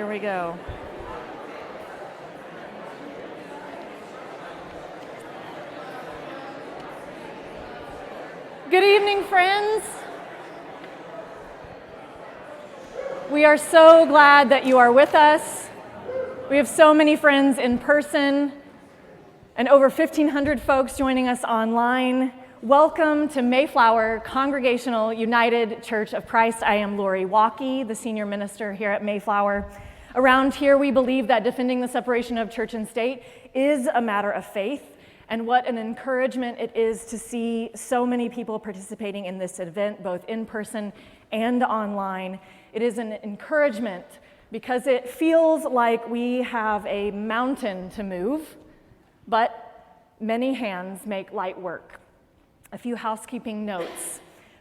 here we go. Good evening, friends. We are so glad that you are with us. We have so many friends in person and over 1,500 folks joining us online. Welcome to Mayflower Congregational United Church of Christ. I am Lori Walke, the senior minister here at Mayflower. Around here, we believe that defending the separation of church and state is a matter of faith, and what an encouragement it is to see so many people participating in this event, both in person and online. It is an encouragement because it feels like we have a mountain to move, but many hands make light work. A few housekeeping notes.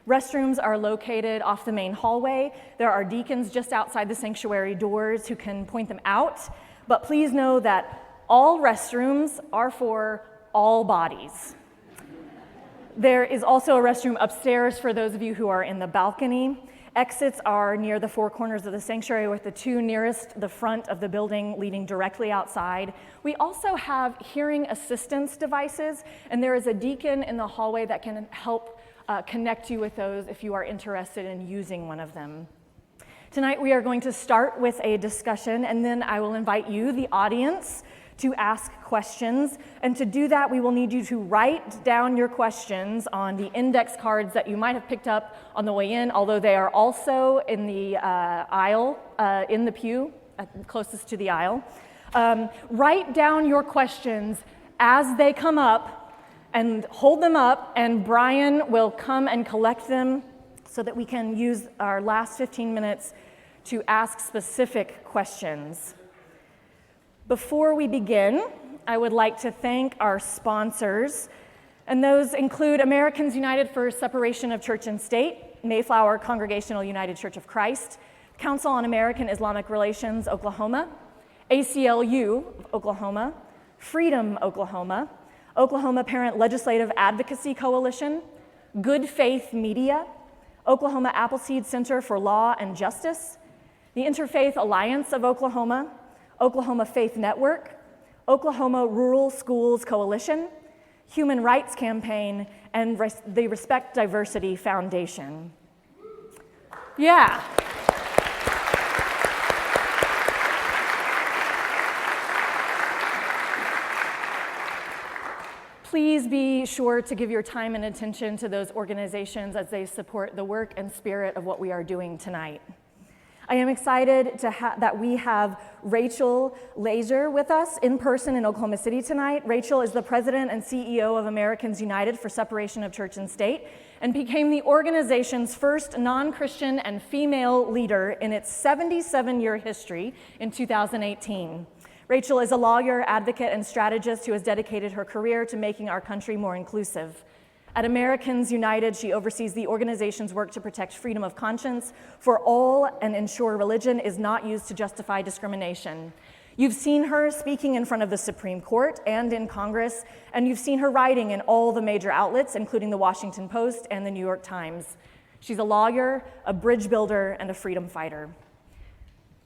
Restrooms are located off the main hallway. There are deacons just outside the sanctuary doors who can point them out, but please know that all restrooms are for all bodies. There is also a restroom upstairs for those of you who are in the balcony. Exits are near the four corners of the sanctuary, with the two nearest the front of the building leading directly outside. We also have hearing assistance devices, and there is a deacon in the hallway that can help connect you with those if you are interested in using one of them. Tonight we are going to start with a discussion, and then I will invite you, the audience, to ask questions. And to do that, we will need you to write down your questions on the index cards that you might have picked up on the way in, although they are also in the aisle, in the pew, closest to the aisle. Write down your questions as they come up and hold them up, and Brian will come and collect them so that we can use our last 15 minutes to ask specific questions. Before we begin, I would like to thank our sponsors, and those include Americans United for Separation of Church and State, Mayflower Congregational United Church of Christ, Council on American Islamic Relations, Oklahoma, ACLU, Oklahoma, Freedom, Oklahoma, Oklahoma Parent Legislative Advocacy Coalition, Good Faith Media, Oklahoma Appleseed Center for Law and Justice, the Interfaith Alliance of Oklahoma, Oklahoma Faith Network, Oklahoma Rural Schools Coalition, Human Rights Campaign, and the Respect Diversity Foundation. Yeah. Please be sure to give your time and attention to those organizations as they support the work and spirit of what we are doing tonight. I am excited that we have Rachel Laser with us in person in Oklahoma City tonight. Rachel is the president and CEO of Americans United for Separation of Church and State, and became the organization's first non-Christian and female leader in its 77-year history in 2018. Rachel is a lawyer, advocate, and strategist who has dedicated her career to making our country more inclusive. At Americans United, she oversees the organization's work to protect freedom of conscience for all and ensure religion is not used to justify discrimination. You've seen her speaking in front of the Supreme Court and in Congress, and you've seen her writing in all the major outlets, including the Washington Post and the New York Times. She's a lawyer, a bridge builder, and a freedom fighter.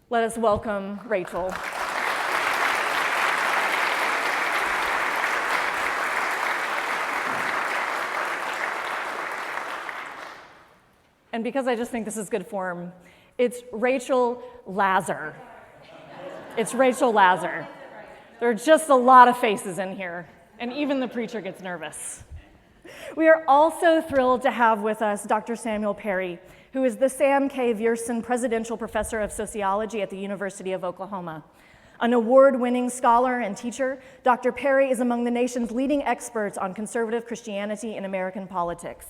Let us welcome Rachel. And because I just think this is good form, it's Rachel Laser. It's Rachel Laser. There are just a lot of faces in here, and even the preacher gets nervous. We are also thrilled to have with us Dr. Samuel Perry, who is the Sam K. Viersen Presidential Professor of Sociology at the University of Oklahoma. An award-winning scholar and teacher, Dr. Perry is among the nation's leading experts on conservative Christianity in American politics.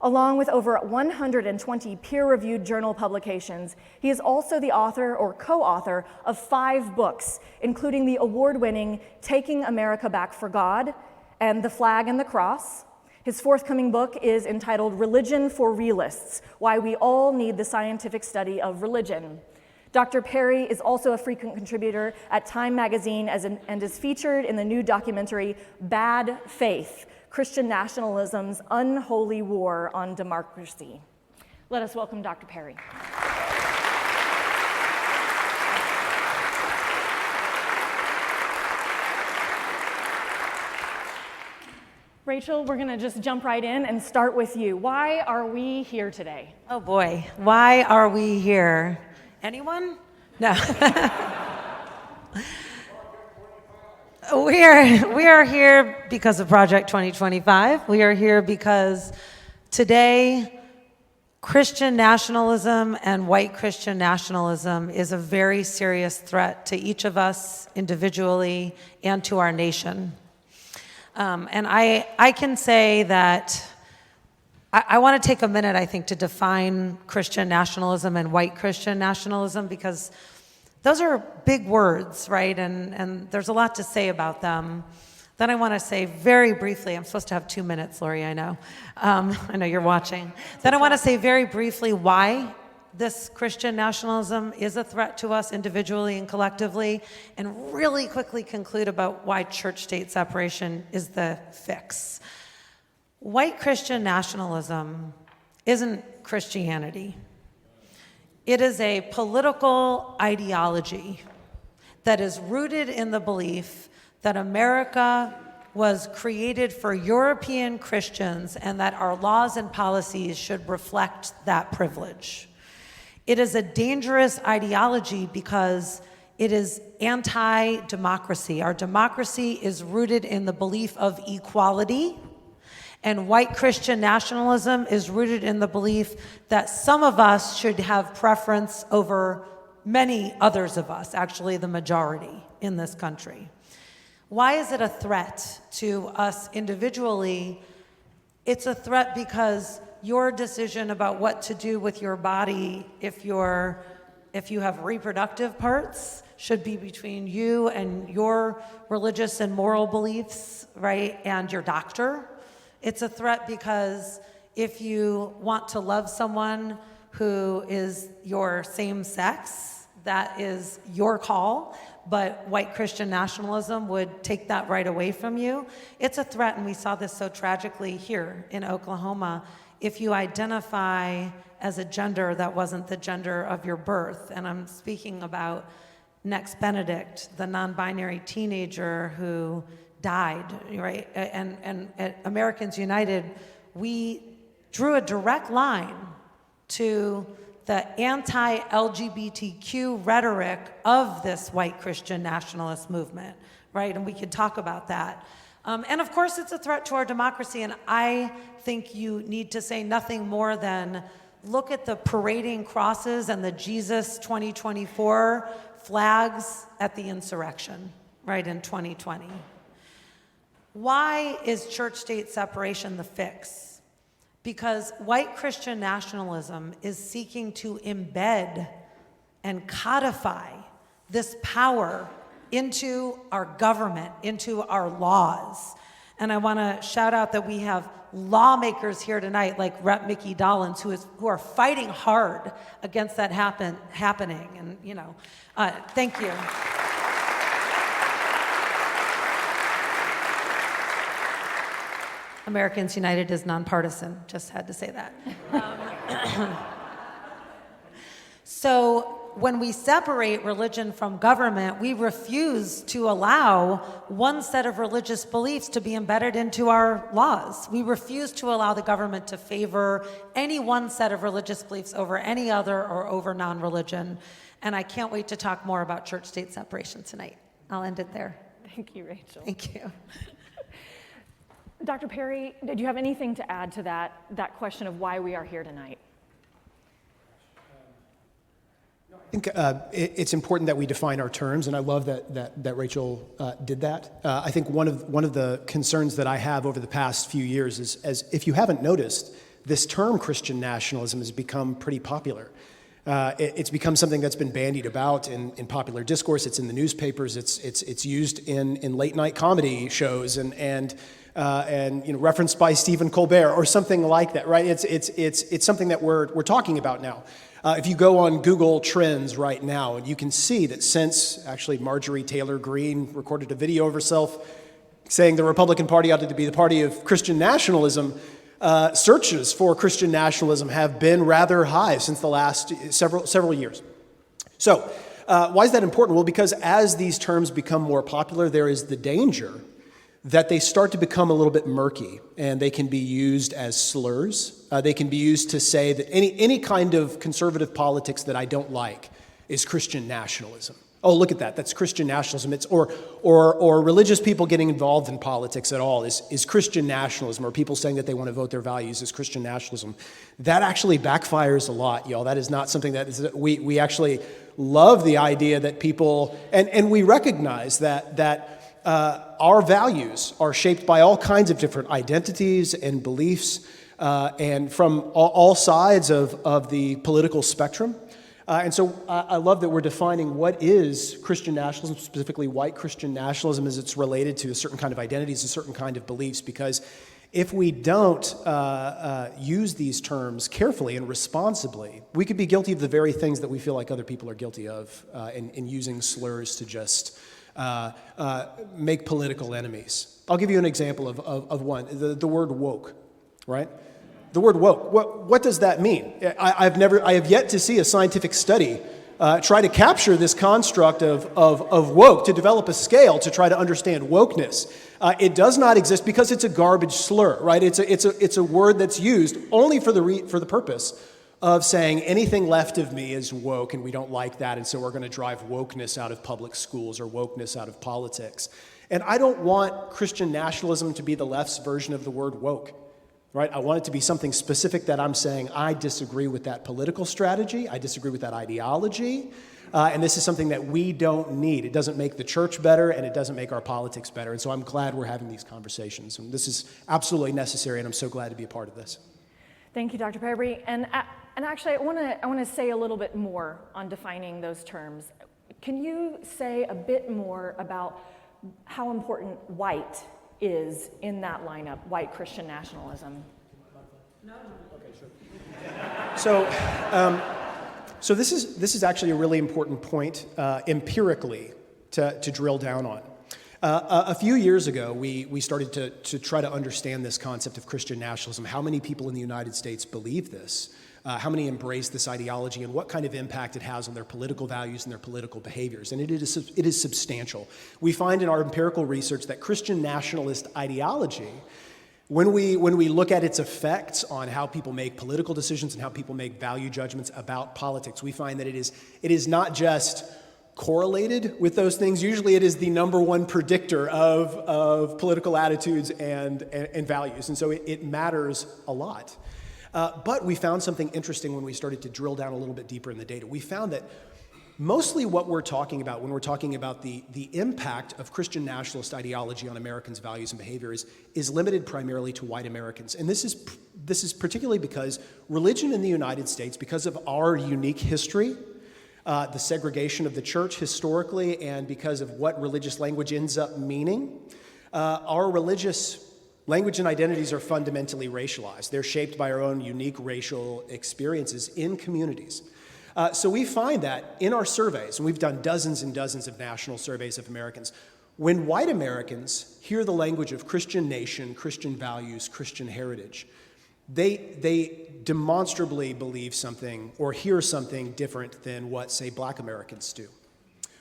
Along with over 120 peer-reviewed journal publications, he is also the author or co-author of 5 books, including the award-winning Taking America Back for God and The Flag and the Cross. His forthcoming book is entitled Religion for Realists: Why We All Need the Scientific Study of Religion. Dr. Perry is also a frequent contributor at Time Magazine and is featured in the new documentary Bad Faith: Christian Nationalism's Unholy War on Democracy. Let us welcome Dr. Perry. Rachel, we're going to just jump right in and start with you. Why are we here today? Oh boy, why are we here? Anyone? No. We are here because of Project 2025. We are here because today Christian nationalism and white Christian nationalism is a very serious threat to each of us individually and to our nation. And I can say that I want to take a minute, I think, to define Christian nationalism and white Christian nationalism, because those are big words, right? And there's a lot to say about them. Then I want to say very briefly, I'm supposed to have 2 minutes, Lori, I know. I know you're watching. Then I want to say very briefly why this Christian nationalism is a threat to us individually and collectively, and really quickly conclude about why church-state separation is the fix. White Christian nationalism isn't Christianity. It is a political ideology that is rooted in the belief that America was created for European Christians and that our laws and policies should reflect that privilege. It is a dangerous ideology because it is anti-democracy. Our democracy is rooted in the belief of equality, and white Christian nationalism is rooted in the belief that some of us should have preference over many others of us, actually the majority in this country. Why is it a threat to us individually? It's a threat because your decision about what to do with your body, if you have reproductive parts, should be between you and your religious and moral beliefs, right, and your doctor. It's a threat because if you want to love someone who is your same sex, that is your call, but white Christian nationalism would take that right away from you. It's a threat, and we saw this so tragically here in Oklahoma. If you identify as a gender that wasn't the gender of your birth, and I'm speaking about Next Benedict, the non-binary teenager who died, right? And at Americans United, we drew a direct line to the anti-LGBTQ rhetoric of this white Christian nationalist movement, right? And we could talk about that. And of course, it's a threat to our democracy, and I think you need to say nothing more than look at the parading crosses and the Jesus 2024 flags at the insurrection, right, in 2020. Why is church-state separation the fix? Because white Christian nationalism is seeking to embed and codify this power into our government, into our laws. And I want to shout out that we have lawmakers here tonight, like Rep. Mickey Dolenz, who are fighting hard against that happening. And thank you. Americans United is nonpartisan, just had to say that. So when we separate religion from government, we refuse to allow one set of religious beliefs to be embedded into our laws. We refuse to allow the government to favor any one set of religious beliefs over any other or over non-religion. And I can't wait to talk more about church-state separation tonight. I'll end it there. Thank you, Rachel. Thank you. Dr. Perry, did you have anything to add to that question of why we are here tonight? I think it's important that we define our terms, and I love that Rachel did that. I think one of the concerns that I have over the past few years is, as if you haven't noticed, this term Christian nationalism has become pretty popular. It's become something that's been bandied about in popular discourse. It's in the newspapers. It's used in late night comedy shows and referenced by Stephen Colbert or something like that, right? It's something that we're talking about now. If you go on Google Trends right now, and you can see that since actually Marjorie Taylor Greene recorded a video of herself saying the Republican Party ought to be the party of Christian nationalism, searches for Christian nationalism have been rather high since the last several years. So why is that important? Well, because as these terms become more popular, there is the danger that they start to become a little bit murky, and they can be used as slurs. They can be used to say that any kind of conservative politics that I don't like is Christian nationalism. Oh, look at that. That's Christian nationalism. It's or religious people getting involved in politics at all is Christian nationalism, or people saying that they want to vote their values is Christian nationalism. That actually backfires a lot, y'all. That is not something we actually love the idea that people, and we recognize that our values are shaped by all kinds of different identities and beliefs, and from all sides of the political spectrum. And so I love that we're defining what is Christian nationalism, specifically white Christian nationalism, as it's related to a certain kind of identities, a certain kind of beliefs, because if we don't use these terms carefully and responsibly, we could be guilty of the very things that we feel like other people are guilty of in using slurs to just make political enemies. I'll give you an example of one, the word woke, right? The word woke, what does that mean? I have yet to see a scientific study try to capture this construct of woke, to develop a scale to try to understand wokeness. It does not exist because it's a garbage slur, right? It's a word that's used only for the purpose of saying anything left of me is woke and we don't like that, and so we're going to drive wokeness out of public schools or wokeness out of politics. And I don't want Christian nationalism to be the left's version of the word woke. Right? I want it to be something specific that I'm saying I disagree with that political strategy, I disagree with that ideology, and this is something that we don't need. It doesn't make the church better, and it doesn't make our politics better, and so I'm glad we're having these conversations, and this is absolutely necessary, and I'm so glad to be a part of this. Thank you, Dr. Perry. And actually, I want to say a little bit more on defining those terms. Can you say a bit more about how important white is in that lineup, white Christian nationalism? Okay, sure. So this is actually a really important point empirically to drill down on. A few years ago, we started to try to understand this concept of Christian nationalism. How many people in the United States believe this? How many embrace this ideology, and what kind of impact it has on their political values and their political behaviors? And it is substantial. We find in our empirical research that Christian nationalist ideology, when we look at its effects on how people make political decisions and how people make value judgments about politics, we find that it is not just correlated with those things. Usually it is the number one predictor of political attitudes and values, and so it matters a lot. But we found something interesting when we started to drill down a little bit deeper in the data. We found that mostly what we're talking about when we're talking about the impact of Christian nationalist ideology on Americans' values and behavior is limited primarily to white Americans. And this is particularly because religion in the United States, because of our unique history, the segregation of the church historically, and because of what religious language ends up meaning, our religious language and identities are fundamentally racialized. They're shaped by our own unique racial experiences in communities. So we find that in our surveys, and we've done dozens and dozens of national surveys of Americans, when white Americans hear the language of Christian nation, Christian values, Christian heritage, they demonstrably believe something or hear something different than what, say, black Americans do.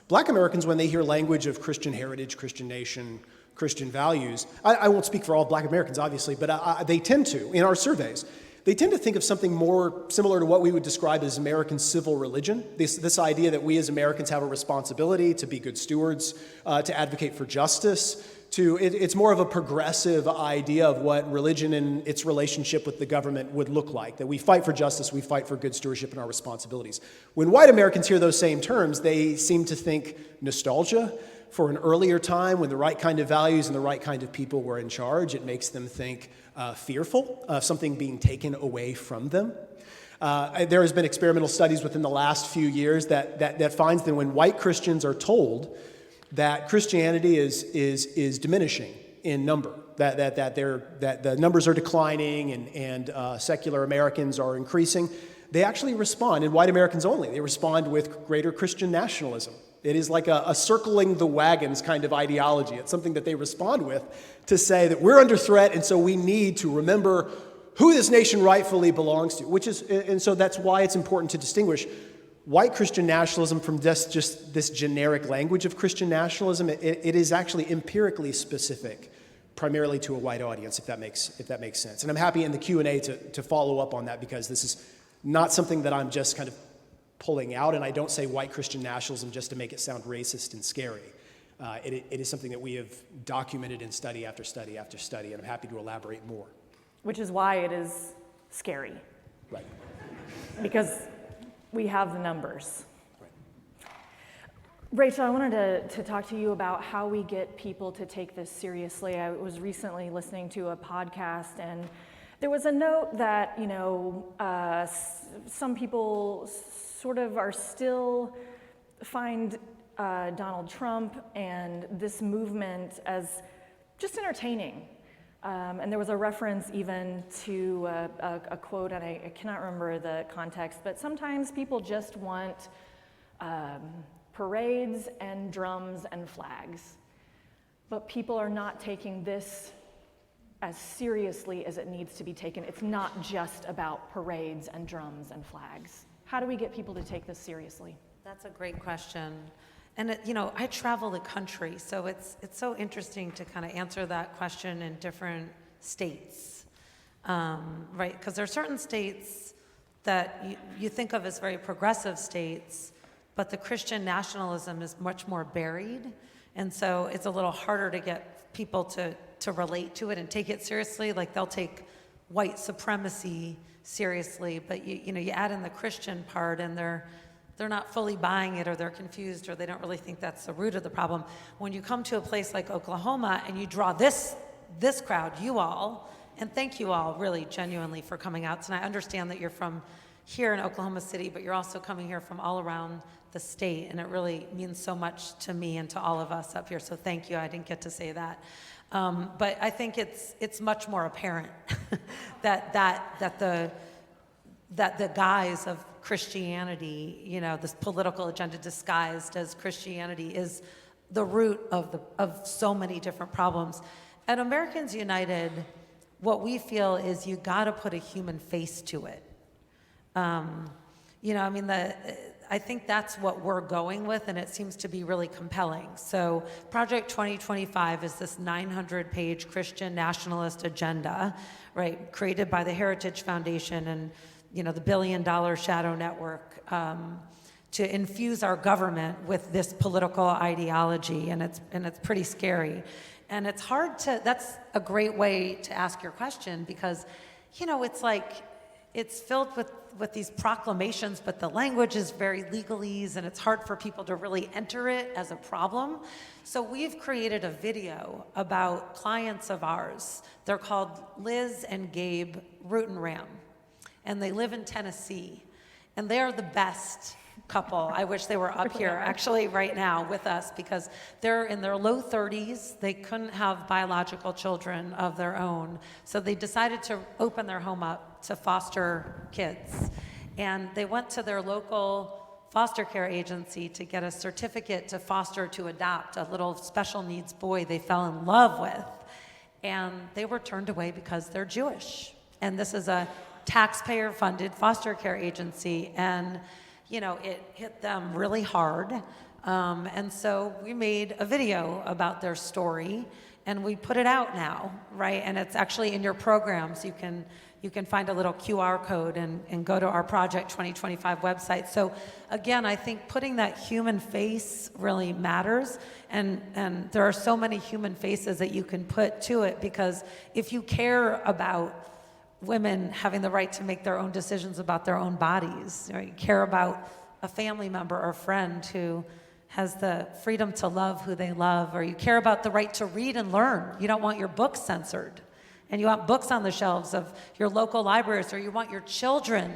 Black Americans, when they hear language of Christian heritage, Christian nation, Christian values, I won't speak for all black Americans, obviously, but they tend to, in our surveys, they tend to think of something more similar to what we would describe as American civil religion, this idea that we as Americans have a responsibility to be good stewards, to advocate for justice. It's more of a progressive idea of what religion and its relationship with the government would look like, that we fight for justice, we fight for good stewardship and our responsibilities. When white Americans hear those same terms, they seem to think nostalgia for an earlier time when the right kind of values and the right kind of people were in charge. It makes them think fearful of something being taken away from them. There has been experimental studies within the last few years that finds that when white Christians are told that Christianity is diminishing in number, that the numbers are declining and secular Americans are increasing, they actually respond, and white Americans only, they respond with greater Christian nationalism. It is like a circling the wagons kind of ideology. It's something that they respond with to say that we're under threat, and so we need to remember who this nation rightfully belongs to, and so that's why it's important to distinguish white Christian nationalism from just this generic language of Christian nationalism. It is actually empirically specific primarily to a white audience, if that makes sense. And I'm happy in the Q&A to follow up on that, because this is not something that I'm just kind of pulling out, and I don't say white Christian nationalism just to make it sound racist and scary. It is something that we have documented in study after study after study, and I'm happy to elaborate more. Which is why it is scary, Right. because we have the numbers. Right. Rachel, I wanted to talk to you about how we get people to take this seriously. I was recently listening to a podcast, and there was a note that, some people sort of are still find Donald Trump and this movement as just entertaining. And there was a reference even to a quote, and I cannot remember the context, but sometimes people just want parades and drums and flags. But people are not taking this as seriously as it needs to be taken. It's not just about parades and drums and flags. How do we get people to take this seriously? That's a great question. And I travel the country, so it's so interesting to kind of answer that question in different states, right? Because there are certain states that you think of as very progressive states, but the Christian nationalism is much more buried, and so it's a little harder to get people to relate to it and take it seriously. Like, they'll take white supremacy seriously, but you add in the Christian part, and they're not fully buying it, or they're confused, or they don't really think that's the root of the problem. When you come to a place like Oklahoma and you draw this crowd, you all, and thank you all really genuinely for coming out tonight. I understand that you're from here in Oklahoma City, but you're also coming here from all around the state, and it really means so much to me and to all of us up here, so thank you. I didn't get to say that. But I think it's much more apparent that the guise of Christianity, this political agenda disguised as Christianity, is the root of so many different problems. At Americans United, what we feel is you got to put a human face to it. I think that's what we're going with, and it seems to be really compelling. So Project 2025 is this 900-page Christian nationalist agenda, right, created by the Heritage Foundation and the $1 billion Shadow Network, to infuse our government with this political ideology, and it's pretty scary. And it's hard that's a great way to ask your question, because, it's like, it's filled with these proclamations, but the language is very legalese, and it's hard for people to really enter it as a problem. So we've created a video about clients of ours. They're called Liz and Gabe Rutenram, and they live in Tennessee, and they are the best couple. I wish they were up here actually right now with us, because they're in their low 30s. They couldn't have biological children of their own, so they decided to open their home up to foster kids, and they went to their local foster care agency to get a certificate to foster to adopt a little special needs boy they fell in love with, and they were turned away because they're Jewish. And this is a taxpayer-funded foster care agency, and it hit them really hard. And so we made a video about their story, and we put it out now, right? And it's actually in your programs. You can find a little QR code and go to our Project 2025 website. So again, I think putting that human face really matters, and there are so many human faces that you can put to it, because if you care about women having the right to make their own decisions about their own bodies, or you care about a family member or friend who has the freedom to love who they love, or you care about the right to read and learn. You don't want your books censored, and you want books on the shelves of your local libraries, or you want your children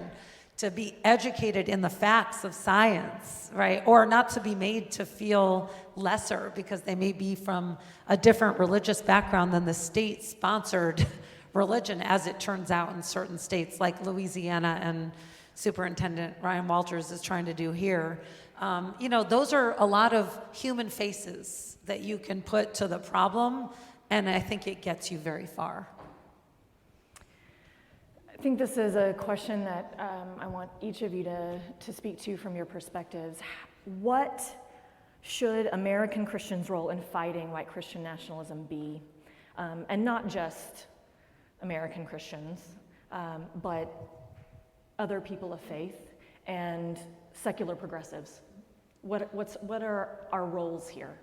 to be educated in the facts of science, right? Or not to be made to feel lesser because they may be from a different religious background than the state-sponsored religion, as it turns out in certain states like Louisiana, and Superintendent Ryan Walters is trying to do here. Those are a lot of human faces that you can put to the problem, and I think it gets you very far. I think this is a question that I want each of you to speak to from your perspectives. What should American Christians' role in fighting white Christian nationalism be? and not just American Christians, but other people of faith and secular progressives? What are our roles here?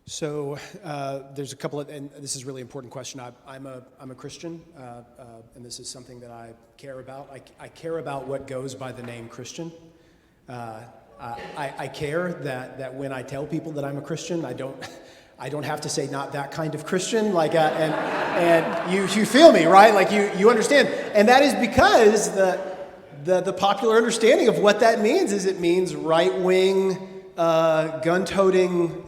So there's a couple of, and this is a really important question. I'm a Christian, and this is something that I care about. I care about what goes by the name Christian. I care that when I tell people that I'm a Christian, I don't have to say not that kind of Christian, like, and you feel me, right? Like you understand, and that is because the popular understanding of what that means is it means right-wing, gun-toting,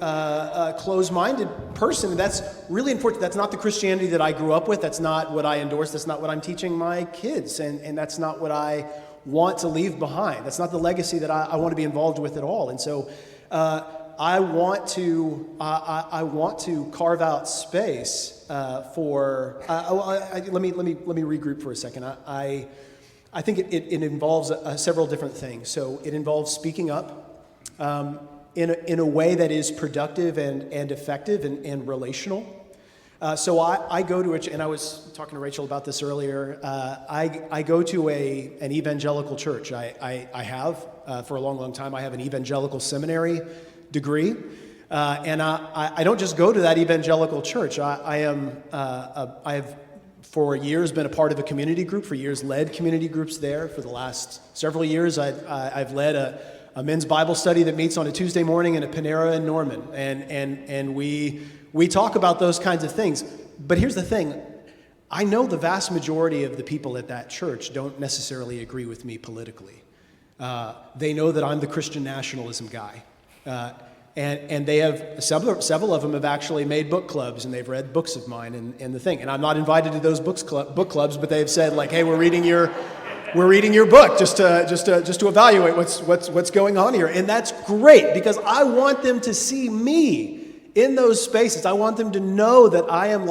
closed-minded person. And that's really important. That's not the Christianity that I grew up with. That's not what I endorse. That's not what I'm teaching my kids, and that's not what I want to leave behind. That's not the legacy that I want to be involved with at all. And so I want to carve out space for. Let me regroup for a second. I think it involves several different things. So it involves speaking up in a way that is productive and effective and relational. So I go to and I was talking to Rachel about this earlier. I go to an evangelical church. I have for a long time. I have an evangelical seminary degree, and I don't just go to that evangelical church. I have for years been a part of a community group. For years, led community groups there. For the last several years, I've led a men's Bible study that meets on a Tuesday morning in a Panera in Norman, and we talk about those kinds of things. But here's the thing. I know the vast majority of the people at that church don't necessarily agree with me politically. They know that I'm the Christian nationalism guy. And they have, several of them have actually made book clubs, and they've read books of mine and the thing. And I'm not invited to those book clubs, but they've said, like, hey, we're reading your book just to evaluate what's going on here. And that's great, because I want them to see me in those spaces. I want them to know that I am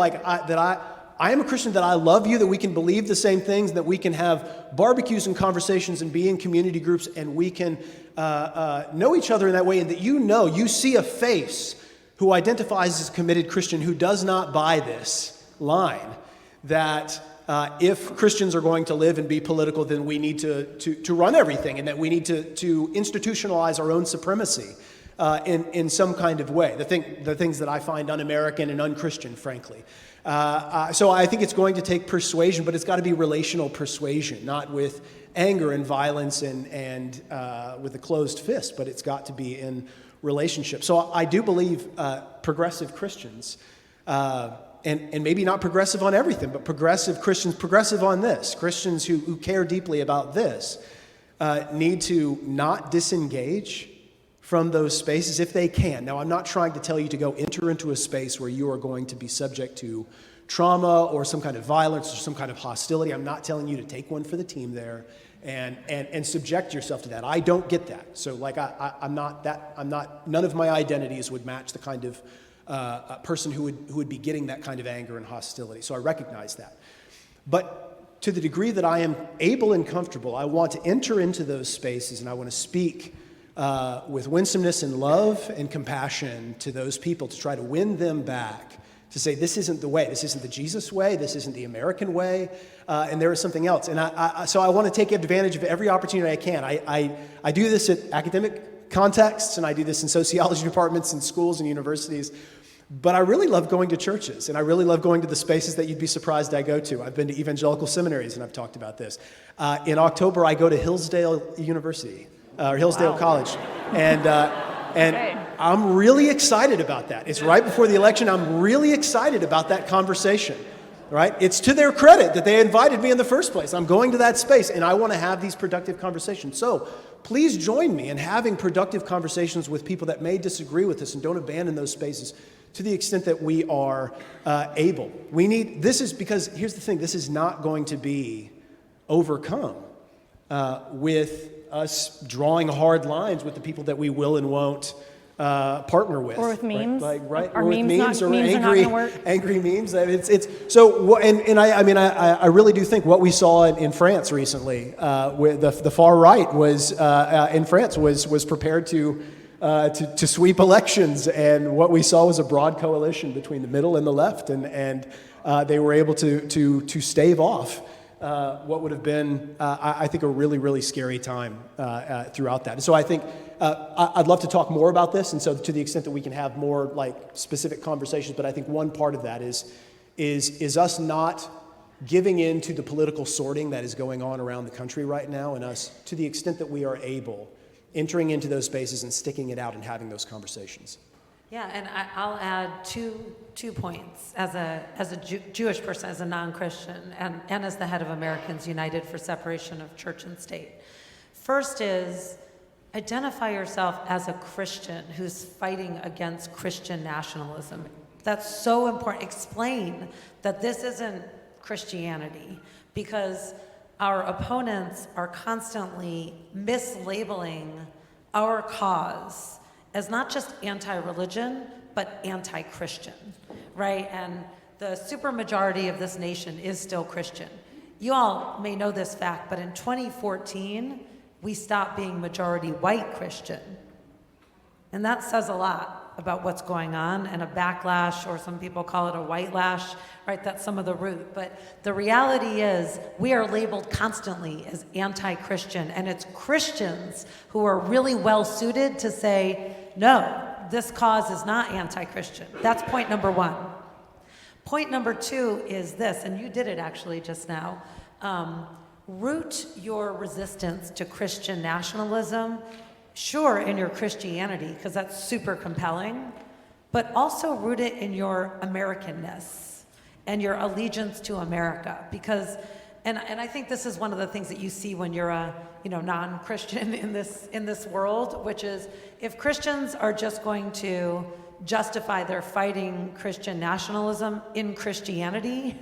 I am a Christian, that I love you, that we can believe the same things, that we can have barbecues and conversations and be in community groups, and we can know each other in that way, and that you see a face who identifies as a committed Christian who does not buy this line that if Christians are going to live and be political, then we need to run everything, and that we need to institutionalize our own supremacy in some kind of way. The things that I find un-American and un-Christian, frankly. So I think it's going to take persuasion, but it's got to be relational persuasion, not with anger and violence and with a closed fist, but it's got to be in relationship. So I do believe progressive Christians, and maybe not progressive on everything, but progressive Christians, progressive on this, Christians who care deeply about this, need to not disengage from those spaces if they can. Now, I'm not trying to tell you to go enter into a space where you are going to be subject to trauma or some kind of violence or some kind of hostility. I'm not telling you to take one for the team there and subject yourself to that. I don't get that. So, like, I'm not that. None of my identities would match the kind of person who would be getting that kind of anger and hostility. So I recognize that. But to the degree that I am able and comfortable, I want to enter into those spaces, and I want to speak with winsomeness and love and compassion to those people, to try to win them back, to say, this isn't the way, this isn't the Jesus way, this isn't the American way, and there is something else. And so I want to take advantage of every opportunity I can. I do this at academic contexts, and I do this in sociology departments and schools and universities, but I really love going to churches, and I really love going to the spaces that you'd be surprised I go to. I've been to evangelical seminaries, and I've talked about this. In October, I go to Hillsdale University. Or Hillsdale College, and I'm really excited about that. It's right before the election. I'm really excited about that conversation, right? It's to their credit that they invited me in the first place. I'm going to that space, and I want to have these productive conversations. So please join me in having productive conversations with people that may disagree with us, and don't abandon those spaces to the extent that we are able. This is because, here's the thing, this is not going to be overcome with us drawing hard lines with the people that we will and won't partner with, or with memes, right? Are or with memes, or angry memes. It's so. And I really do think what we saw in France recently, with the far right was in France was prepared to to sweep elections. And what we saw was a broad coalition between the middle and the left, and they were able to stave off what would have been, I think, a really, really scary time throughout that. And so I think I'd love to talk more about this, and so to the extent that we can have more like specific conversations, but I think one part of that is us not giving in to the political sorting that is going on around the country right now, and us, to the extent that we are able, entering into those spaces and sticking it out and having those conversations. Yeah, and I'll add two points as a Jewish person, as a non-Christian, and as the head of Americans United for Separation of Church and State. First is identify yourself as a Christian who's fighting against Christian nationalism. That's so important. Explain that this isn't Christianity, because our opponents are constantly mislabeling our cause as not just anti-religion, but anti-Christian, right? And the supermajority of this nation is still Christian. You all may know this fact, but in 2014, we stopped being majority white Christian. And that says a lot about what's going on, and a backlash, or some people call it a white lash, right? That's some of the root. But the reality is we are labeled constantly as anti-Christian, and it's Christians who are really well suited to say, no, this cause is not anti-Christian. That's point number one. Point number two is this, and you did it actually just now. Root your resistance to Christian nationalism, sure, in your Christianity, because that's super compelling, but also root it in your Americanness and your allegiance to America, because, and I think this is one of the things that you see when you're a non-Christian in this world, which is if Christians are just going to justify their fighting Christian nationalism in Christianity,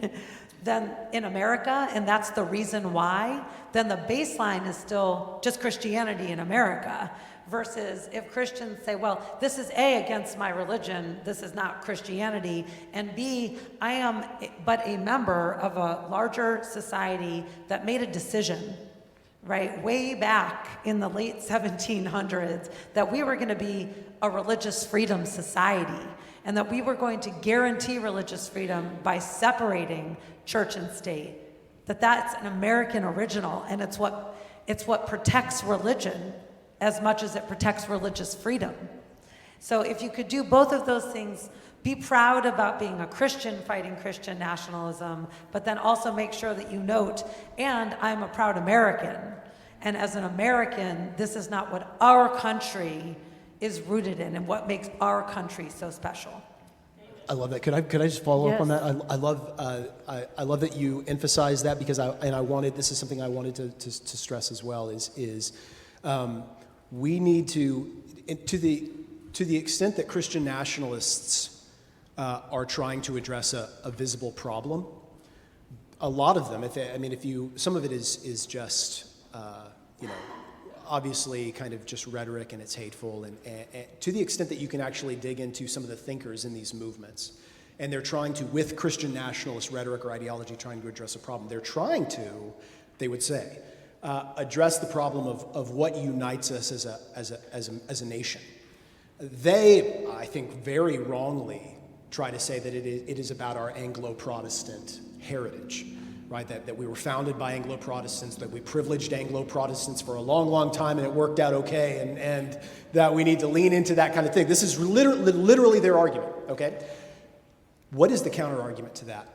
then in America, and that's the reason why, then the baseline is still just Christianity in America. Versus if Christians say, well, this is A, against my religion, this is not Christianity, and B, I am but a member of a larger society that made a decision, right, way back in the late 1700s, that we were going to be a religious freedom society, and that we were going to guarantee religious freedom by separating church and state. That's an American original, and it's what protects religion as much as it protects religious freedom. So if you could do both of those things, be proud about being a Christian fighting Christian nationalism, but then also make sure that you note, and I'm a proud American. And as an American, this is not what our country is rooted in and what makes our country so special. I love that. Could I just follow up on Yes. that? I love that you emphasize that, because this is something I wanted to stress as well, is we need to the extent that Christian nationalists are trying to address a visible problem. A lot of them, some of it is just obviously kind of just rhetoric, and it's hateful, and to the extent that you can actually dig into some of the thinkers in these movements, and they're trying to, with Christian nationalist rhetoric or ideology, trying to address a problem. They're trying to, they would say, address the problem of what unites us as a nation. They, I think, very wrongly try to say that it is about our Anglo-Protestant heritage, right? That we were founded by Anglo-Protestants, that we privileged Anglo-Protestants for a long, long time, and it worked out okay, and that we need to lean into that kind of thing. This is literally their argument, okay? What is the counter-argument to that?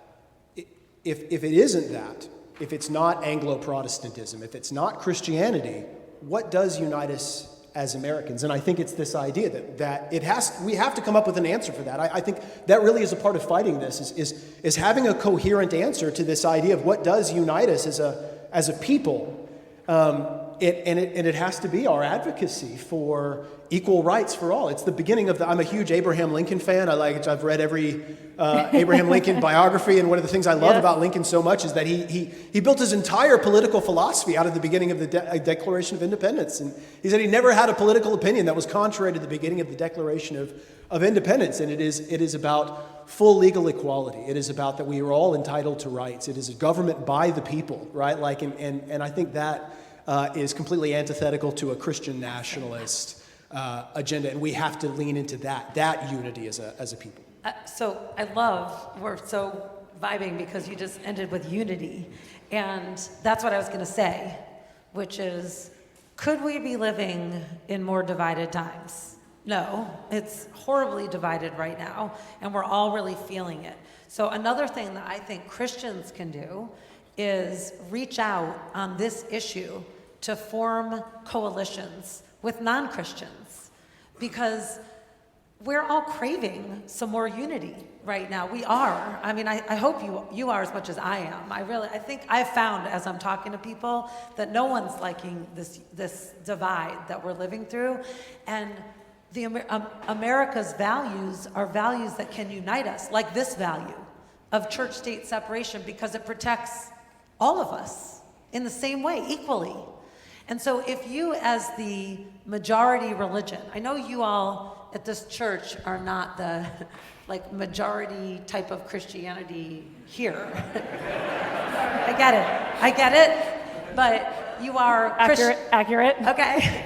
If it isn't that, if it's not Anglo-Protestantism, if it's not Christianity, what does unite us as Americans? And I think it's this idea that we have to come up with an answer for that. I think that really is a part of fighting this, is having a coherent answer to this idea of what does unite us as a people. It has to be our advocacy for equal rights for all. It's the beginning of I'm a huge Abraham Lincoln fan. I've read every Abraham Lincoln biography, and one of the things I love about Lincoln so much is that he built his entire political philosophy out of the beginning of the Declaration of Independence. And he said he never had a political opinion that was contrary to the beginning of the Declaration of Independence. And it is about full legal equality. It is about that we are all entitled to rights. It is a government by the people, right? And I think that is completely antithetical to a Christian nationalist agenda, and we have to lean into that unity as a people. So we're so vibing because you just ended with unity. And that's what I was going to say, which is, could we be living in more divided times? No, it's horribly divided right now, and we're all really feeling it. So another thing that I think Christians can do is reach out on this issue to form coalitions with non-Christians, because we're all craving some more unity right now. We are. I mean, I hope you are as much as I am. I think I've found as I'm talking to people that no one's liking this divide that we're living through. And America's values are values that can unite us, like this value of church-state separation, because it protects all of us in the same way, equally. And so if you, as the majority religion, I know you all at this church are not the majority type of Christianity here. I get it, but you are accurate. Okay,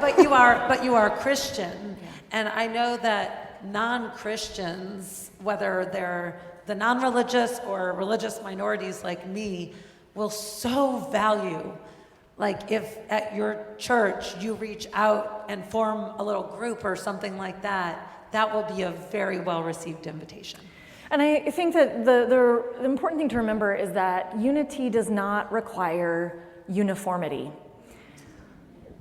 but you are Christian, and I know that non-Christians, whether they're the non-religious or religious minorities like me, will so value, if at your church you reach out and form a little group or something like that, that will be a very well-received invitation. And I think that the important thing to remember is that unity does not require uniformity.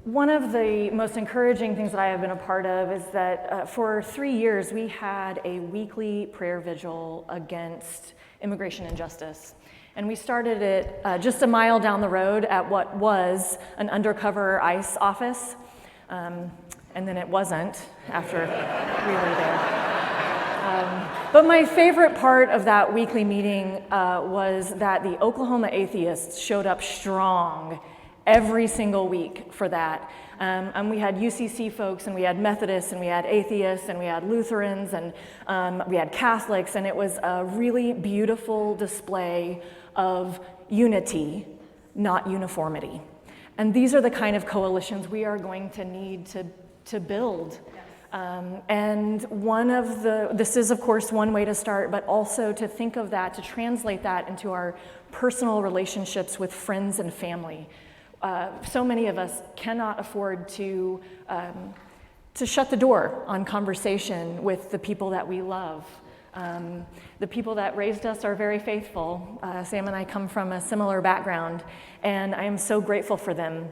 One of the most encouraging things that I have been a part of is that for 3 years we had a weekly prayer vigil against immigration injustice. And we started it just a mile down the road at what was an undercover ICE office. And then it wasn't after we were there. But my favorite part of that weekly meeting was that the Oklahoma atheists showed up strong every single week for that. And we had UCC folks, and we had Methodists, and we had atheists, and we had Lutherans, and we had Catholics, and it was a really beautiful display of unity, not uniformity. And these are the kind of coalitions we are going to need to build. And this is of course one way to start, but also to think of that, to translate that into our personal relationships with friends and family. So many of us cannot afford to shut the door on conversation with the people that we love. The people that raised us are very faithful. Sam and I come from a similar background, and I am so grateful for them,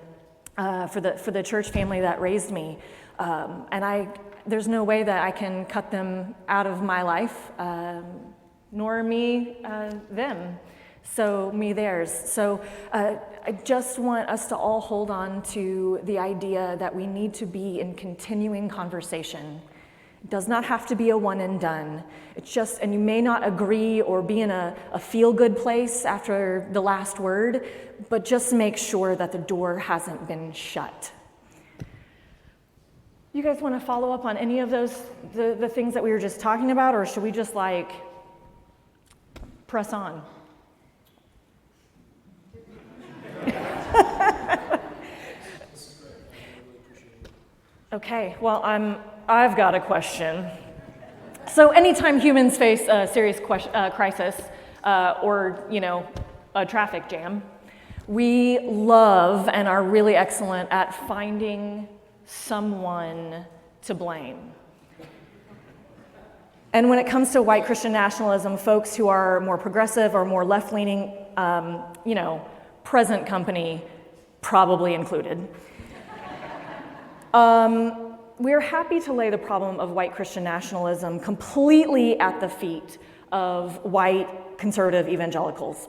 for the church family that raised me. And there's no way that I can cut them out of my life, nor me them. So me theirs. So I just want us to all hold on to the idea that we need to be in continuing conversation. It does not have to be a one and done. It's just, and you may not agree or be in a feel-good place after the last word, but just make sure that the door hasn't been shut. You guys want to follow up on any of those, the things that we were just talking about, or should we just press on? Okay, well, I've got a question. So anytime humans face a serious crisis or, a traffic jam, we love and are really excellent at finding someone to blame. And when it comes to white Christian nationalism, folks who are more progressive or more left-leaning, present company probably included, we're happy to lay the problem of white Christian nationalism completely at the feet of white conservative evangelicals.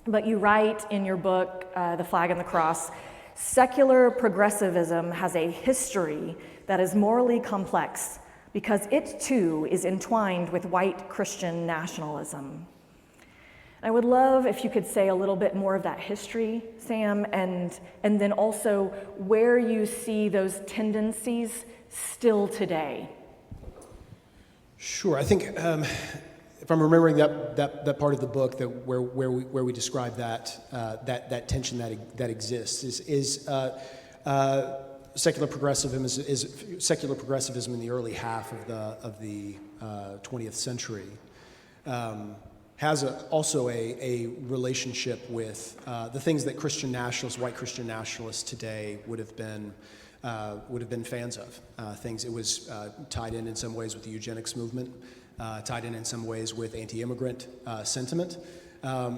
But you write in your book, The Flag and the Cross, secular progressivism has a history that is morally complex because it too is entwined with white Christian nationalism. I would love if you could say a little bit more of that history, Sam, and then also where you see those tendencies still today. Sure. I think if I'm remembering that part of the book where we describe that tension that exists is secular progressivism is secular progressivism in the early half of the 20th century has also a relationship with the things that Christian nationalists, white Christian nationalists today would have been fans of. Things it was tied in some ways with the eugenics movement, tied in some ways with anti-immigrant sentiment.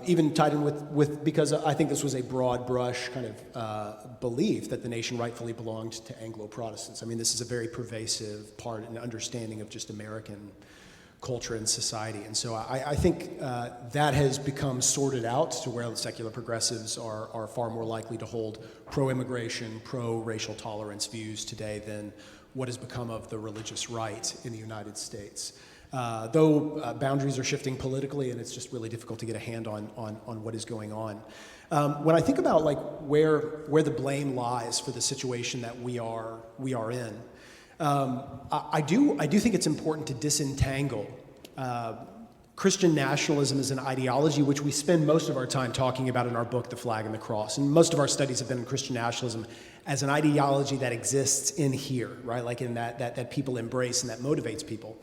Even tied in with because I think this was a broad brush kind of belief that the nation rightfully belonged to Anglo-Protestants. I mean, this is a very pervasive part and understanding of just American culture and society. And so I think that has become sorted out to where the secular progressives are far more likely to hold pro-immigration, pro-racial tolerance views today than what has become of the religious right in the United States. Though boundaries are shifting politically, and it's just really difficult to get a hand on what is going on. When I think about like where the blame lies for the situation that we are in, I do think it's important to disentangle Christian nationalism as an ideology, which we spend most of our time talking about in our book, The Flag and the Cross. And most of our studies have been in Christian nationalism as an ideology that exists in here, right? Like in that people embrace and that motivates people.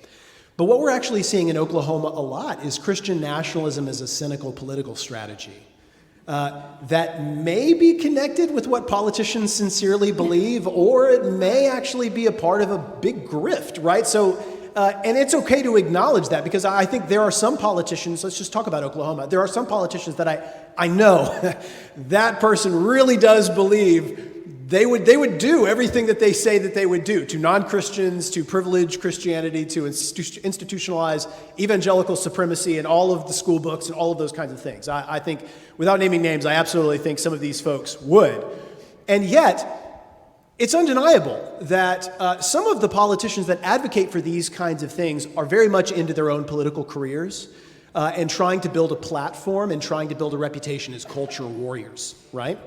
But what we're actually seeing in Oklahoma a lot is Christian nationalism as a cynical political strategy that may be connected with what politicians sincerely believe, or it may actually be a part of a big grift, right? So, and it's okay to acknowledge that, because I think there are some politicians, let's just talk about Oklahoma, there are some politicians that I know that person really does believe they would do everything that they say that they would do to non-Christians, to privilege Christianity, to institutionalize evangelical supremacy in all of the school books and all of those kinds of things. I think, without naming names, I absolutely think some of these folks would. And yet, it's undeniable that some of the politicians that advocate for these kinds of things are very much into their own political careers and trying to build a platform and trying to build a reputation as culture warriors, right?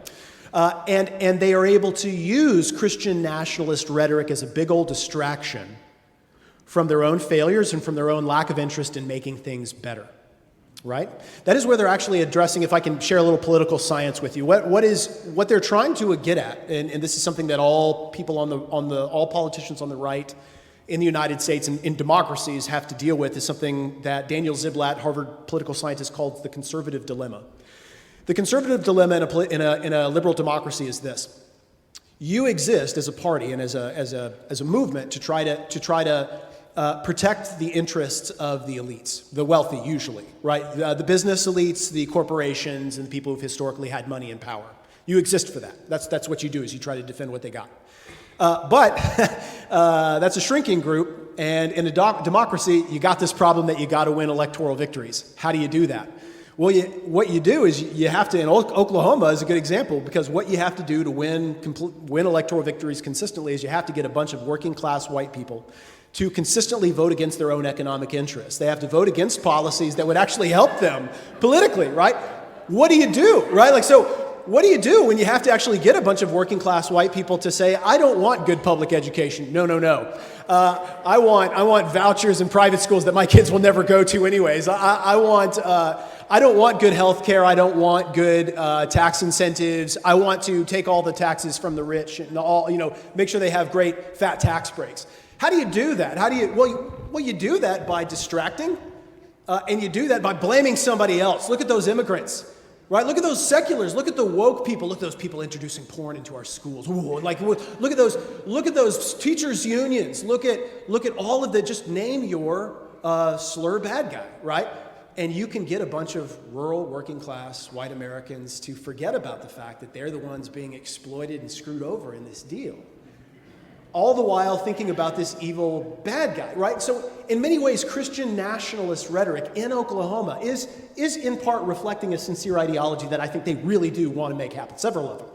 And they are able to use Christian nationalist rhetoric as a big old distraction from their own failures and from their own lack of interest in making things better, right? That is where they're actually addressing, if I can share a little political science with you, what they're trying to get at, and this is something that all people all politicians on the right in the United States and in democracies have to deal with, is something that Daniel Ziblatt, Harvard political scientist, calls the conservative dilemma. The conservative dilemma in a liberal democracy is this: you exist as a party and as a movement to try to protect the interests of the elites, the wealthy usually, right? The business elites, the corporations, and the people who've historically had money and power. You exist for that. That's what you do, is you try to defend what they got. But that's a shrinking group, and in a democracy, you got this problem that you got to win electoral victories. How do you do that? Well, what you do is you have to, and Oklahoma is a good example, because what you have to do to win electoral victories consistently is you have to get a bunch of working class white people to consistently vote against their own economic interests. They have to vote against policies that would actually help them politically, right? What do you do, right? Like, so what do you do when you have to actually get a bunch of working class white people to say, I don't want good public education. No. I want vouchers in private schools that my kids will never go to anyways. I don't want good health care. I don't want good tax incentives. I want to take all the taxes from the rich and make sure they have great fat tax breaks. How do you do that? Well, you do that by distracting, and you do that by blaming somebody else. Look at those immigrants, right? Look at those seculars. Look at the woke people. Look at those people introducing porn into our schools. Ooh, look at those teachers' unions. Look at all of the. Just name your slur bad guy, right? And you can get a bunch of rural, working class, white Americans to forget about the fact that they're the ones being exploited and screwed over in this deal. All the while thinking about this evil bad guy, right? So in many ways, Christian nationalist rhetoric in Oklahoma is in part reflecting a sincere ideology that I think they really do want to make happen, several of them.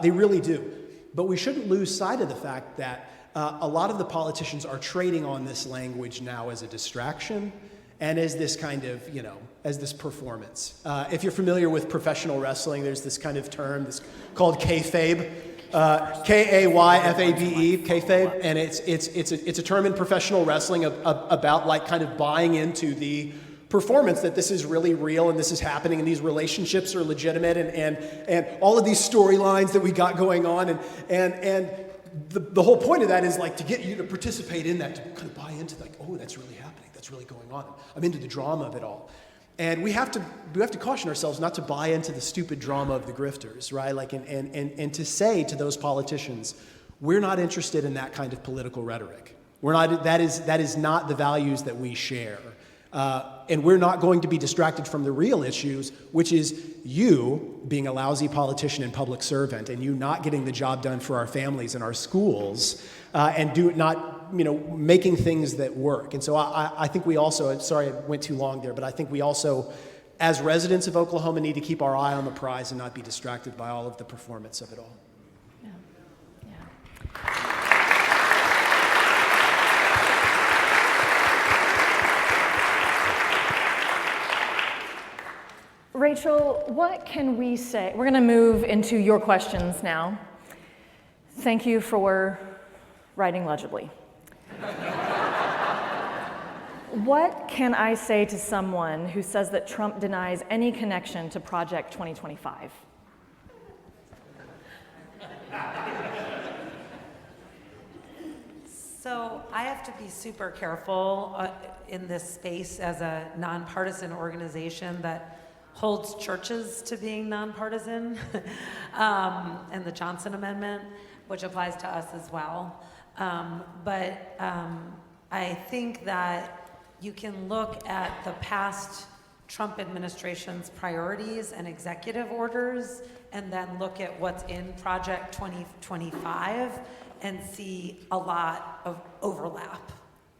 They really do. But we shouldn't lose sight of the fact that a lot of the politicians are trading on this language now as a distraction and as this kind of, as this performance. If you're familiar with professional wrestling, there's this kind of term called kayfabe. Kayfabe, kayfabe, and it's a term in professional wrestling about like kind of buying into the performance that this is really real and this is happening and these relationships are legitimate and all of these storylines that we got going on and the whole point of that is like to get you to participate in that, to kind of buy into like, oh, that's really happening, that's really going on. I'm into the drama of it all. And we have to caution ourselves not to buy into the stupid drama of the grifters, right? Like, and to say to those politicians, we're not interested in that kind of political rhetoric. We're not. That is not the values that we share, and we're not going to be distracted from the real issues, which is you being a lousy politician and public servant, and you not getting the job done for our families and our schools, and making things that work. And so I think we also, sorry I went too long there, but I think we also, as residents of Oklahoma, need to keep our eye on the prize and not be distracted by all of the performance of it all. Yeah. Yeah. Rachel, what can we say? We're going to move into your questions now. Thank you for writing legibly. What can I say to someone who says that Trump denies any connection to Project 2025? So I have to be super careful in this space as a nonpartisan organization that holds churches to being nonpartisan, and the Johnson Amendment, which applies to us as well. But I think that you can look at the past Trump administration's priorities and executive orders, and then look at what's in Project 2025 and see a lot of overlap.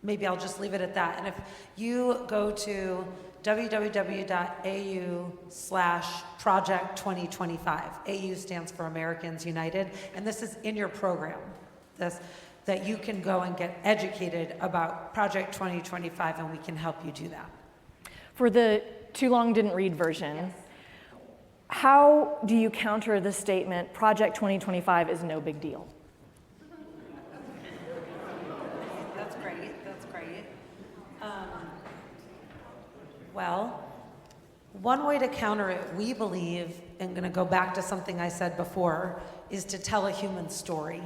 Maybe I'll just leave it at that. And if you go to www.au/project2025. AU stands for Americans United, and this is in your program, that you can go and get educated about Project 2025, and we can help you do that. For the too long didn't read version, yes. How do you counter the statement, Project 2025 is no big deal? That's great. Well, one way to counter it, we believe, and I'm going to go back to something I said before, is to tell a human story.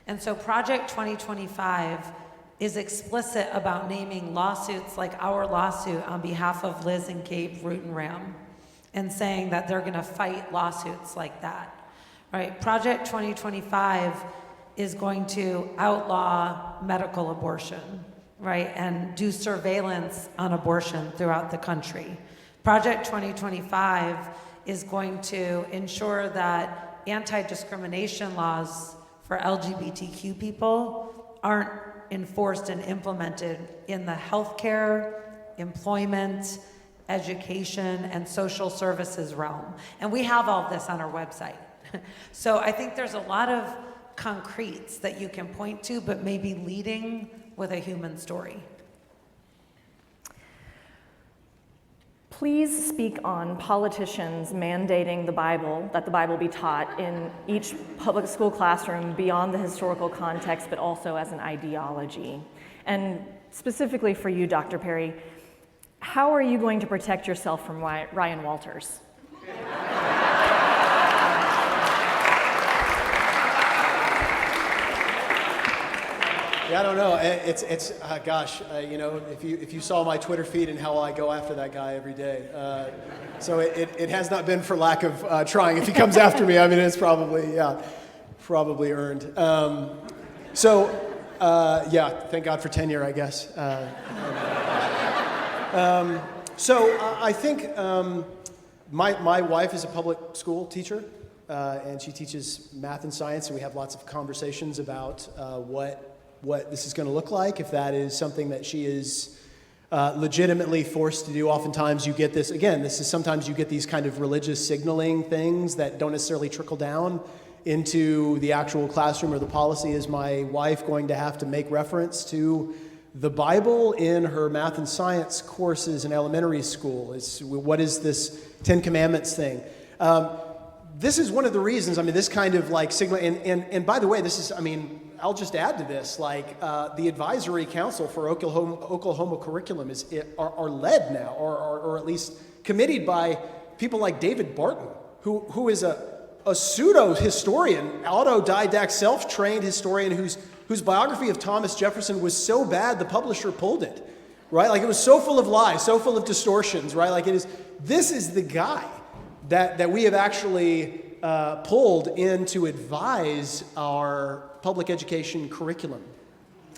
And so Project 2025 is explicit about naming lawsuits like our lawsuit on behalf of Liz and Gabe Rutenram, and saying that they're going to fight lawsuits like that, right? Project 2025 is going to outlaw medical abortion, right, and do surveillance on abortion throughout the country. Project 2025 is going to ensure that anti-discrimination laws for LGBTQ people aren't enforced and implemented in the healthcare, employment, education, and social services realm. And we have all this on our website. So I think there's a lot of concretes that you can point to, but maybe leading with a human story. Please speak on politicians mandating that the Bible be taught in each public school classroom beyond the historical context, but also as an ideology. And specifically for you, Dr. Perry, how are you going to protect yourself from Ryan Walters? Yeah, I don't know. Gosh, if you saw my Twitter feed and how I go after that guy every day. So it has not been for lack of trying. If he comes after me, I mean, it's probably earned. Thank God for tenure, I guess. I think my wife is a public school teacher, and she teaches math and science, and we have lots of conversations about what this is going to look like, if that is something that she is legitimately forced to do. Oftentimes you get this, again, sometimes you get these kind of religious signaling things that don't necessarily trickle down into the actual classroom or the policy. Is my wife going to have to make reference to the Bible in her math and science courses in elementary school? What is this Ten Commandments thing? This is one of the reasons, this kind of like signal, and by the way, I'll just add to this, the advisory council for Oklahoma curriculum are led now, or at least committed by people like David Barton, who is a a pseudo-historian, autodidact, self-trained historian whose biography of Thomas Jefferson was so bad the publisher pulled it, right? Like it was so full of lies, so full of distortions, right? Like this is the guy that we have actually pulled in to advise our public education curriculum.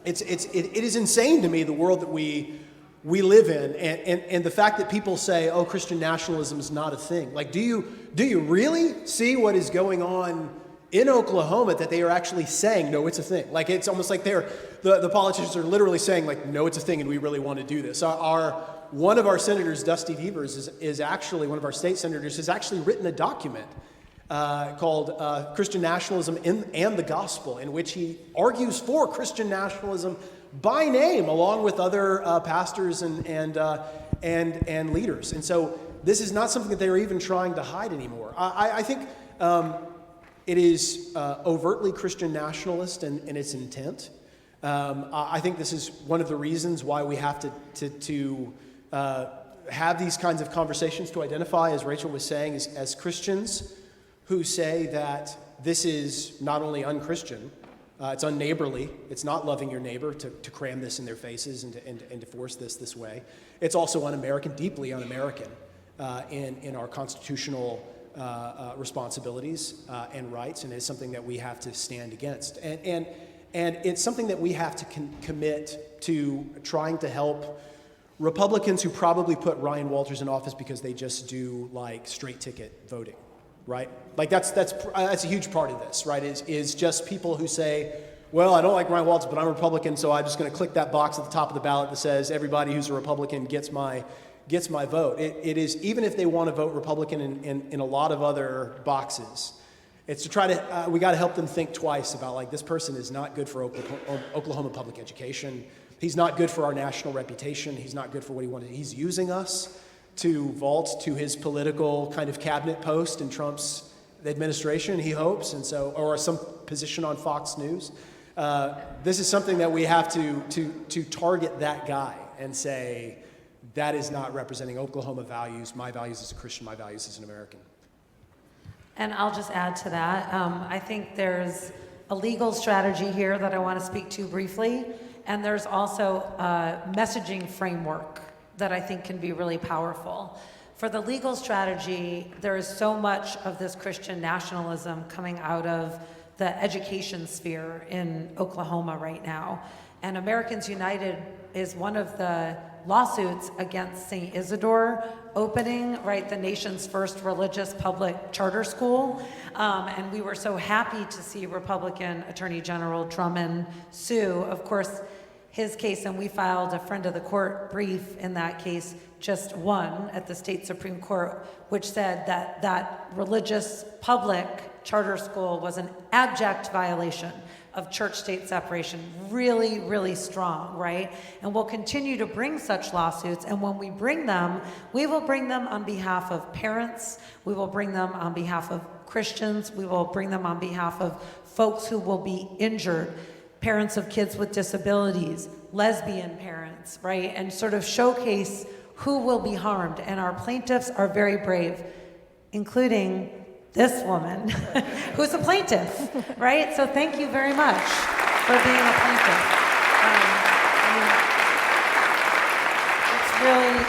It is insane to me, the world that we live in, and the fact that people say, oh, Christian nationalism is not a thing. Like, do you really see what is going on in Oklahoma, that they are actually saying, no, it's a thing? Like, it's almost like the politicians are literally saying, like, no, it's a thing, and we really want to do this. One of our senators, Dusty Devers, is actually, one of our state senators, has actually written a document called Christian Nationalism and the Gospel, in which he argues for Christian nationalism by name, along with other pastors and leaders. And so this is not something that they're even trying to hide anymore. I think it is overtly Christian nationalist in its intent. I think this is one of the reasons why we have to have these kinds of conversations, to identify, as Rachel was saying, as Christians who say that this is not only unchristian, it's unneighborly, it's not loving your neighbor to cram this in their faces and to force this way. It's also un-American, deeply un-American in our constitutional responsibilities and rights, and it's something that we have to stand against. And it's something that we have to commit to trying to help Republicans who probably put Ryan Walters in office because they just do like straight ticket voting, right? Like that's a huge part of this, right? Is just people who say, well, I don't like Ryan Walters, but I'm a Republican, so I'm just going to click that box at the top of the ballot that says everybody who's a Republican gets my vote. It is, even if they want to vote Republican in a lot of other boxes, it's to try to, we got to help them think twice about, like, this person is not good for Oklahoma public education. He's not good for our national reputation. He's not good for what he wanted. He's using us to vault to his political kind of cabinet post in Trump's administration, he hopes, and so, or some position on Fox News. This is something that we have to target that guy and say, that is not representing Oklahoma values, my values as a Christian, my values as an American. And I'll just add to that. I think there's a legal strategy here that I want to speak to briefly, and there's also a messaging framework that I think can be really powerful. For the legal strategy, there is so much of this Christian nationalism coming out of the education sphere in Oklahoma right now. And Americans United is one of the lawsuits against St. Isidore opening, right, the nation's first religious public charter school. And we were so happy to see Republican Attorney General Drummond sue. Of course, his case, and we filed a friend of the court brief in that case, just won at the state Supreme Court, which said that that religious public charter school was an abject violation of church-state separation. Really, really strong, right? And we'll continue to bring such lawsuits, and when we bring them, we will bring them on behalf of parents, we will bring them on behalf of Christians, we will bring them on behalf of folks who will be injured, parents of kids with disabilities, lesbian parents, right? And sort of showcase who will be harmed. And our plaintiffs are very brave, including this woman, who's a plaintiff, right? So thank you very much for being a plaintiff.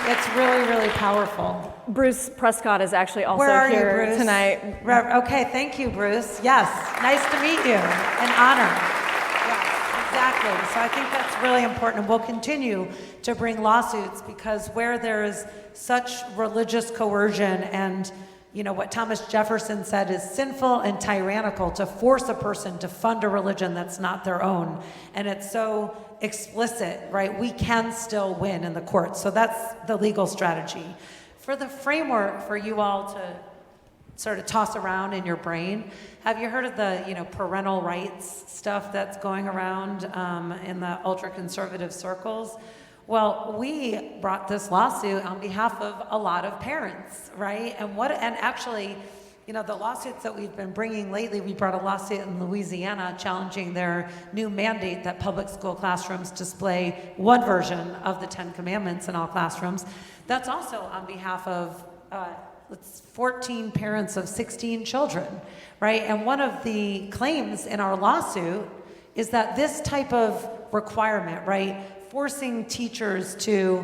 It's really powerful. Bruce Prescott is actually also Where are here you, Bruce? tonight. Okay, thank you, Bruce. Yes, nice to meet you. An honor. Yes, exactly. So I think that's really important. We'll continue to bring lawsuits because where there is such religious coercion and, you know, what Thomas Jefferson said is sinful and tyrannical to force a person to fund a religion that's not their own. And it's so explicit, right? We can still win in the courts. So that's the legal strategy. For the framework for you all to sort of toss around in your brain, have you heard of the, you know, parental rights stuff that's going around in the ultra-conservative circles? Well, we brought this lawsuit on behalf of a lot of parents, right? And actually, you know, the lawsuits that we've been bringing lately, we brought a lawsuit in Louisiana challenging their new mandate that public school classrooms display one version of the Ten Commandments in all classrooms. That's also on behalf of it's 14 parents of 16 children, right? And one of the claims in our lawsuit is that this type of requirement, right, forcing teachers to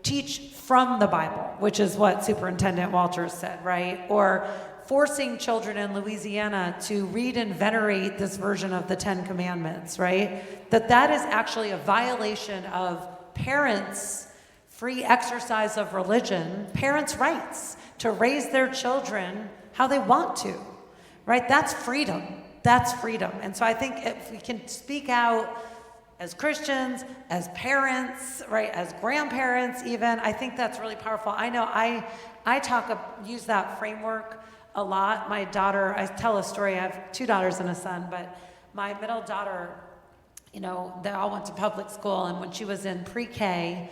teach from the Bible, which is what Superintendent Walters said, right? Or forcing children in Louisiana to read and venerate this version of the Ten Commandments, right? That is actually a violation of parents' free exercise of religion, parents' rights to raise their children how they want to, right? That's freedom. That's freedom. And so I think if we can speak out as Christians, as parents, right, as grandparents even, I think that's really powerful. I know use that framework a lot. My daughter, I tell a story, I have 2 daughters and a son, but my middle daughter, you know, they all went to public school, and when she was in pre-K,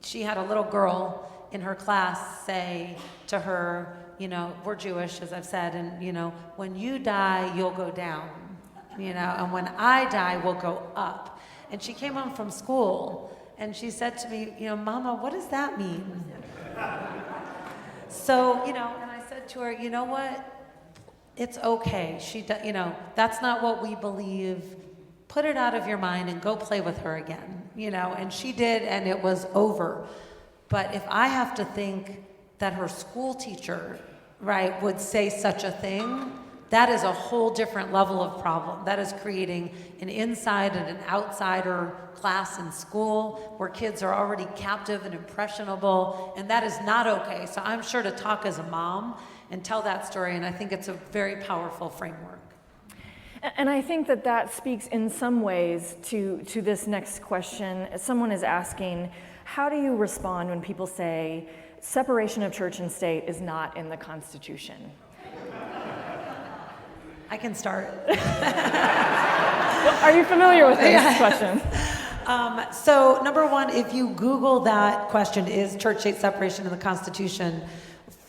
she had a little girl in her class say to her, you know, we're Jewish, as I've said, and, you know, when you die, you'll go down, you know, and when I die, we'll go up. And she came home from school, and she said to me, you know, Mama, what does that mean? So, you know, and I said to her, you know what? It's okay. You know, that's not what we believe. Put it out of your mind and go play with her again, you know, and she did, and it was over. But if I have to think that her school teacher, right, would say such a thing, that is a whole different level of problem. That is creating an inside and an outsider class in school where kids are already captive and impressionable, and that is not okay. So I'm sure to talk as a mom and tell that story, and I think it's a very powerful framework. And I think that speaks in some ways to this next question. Someone is asking, how do you respond when people say separation of church and state is not in the Constitution? I can start. Are you familiar with this question? So number one, if you Google that question, is church-state separation in the Constitution,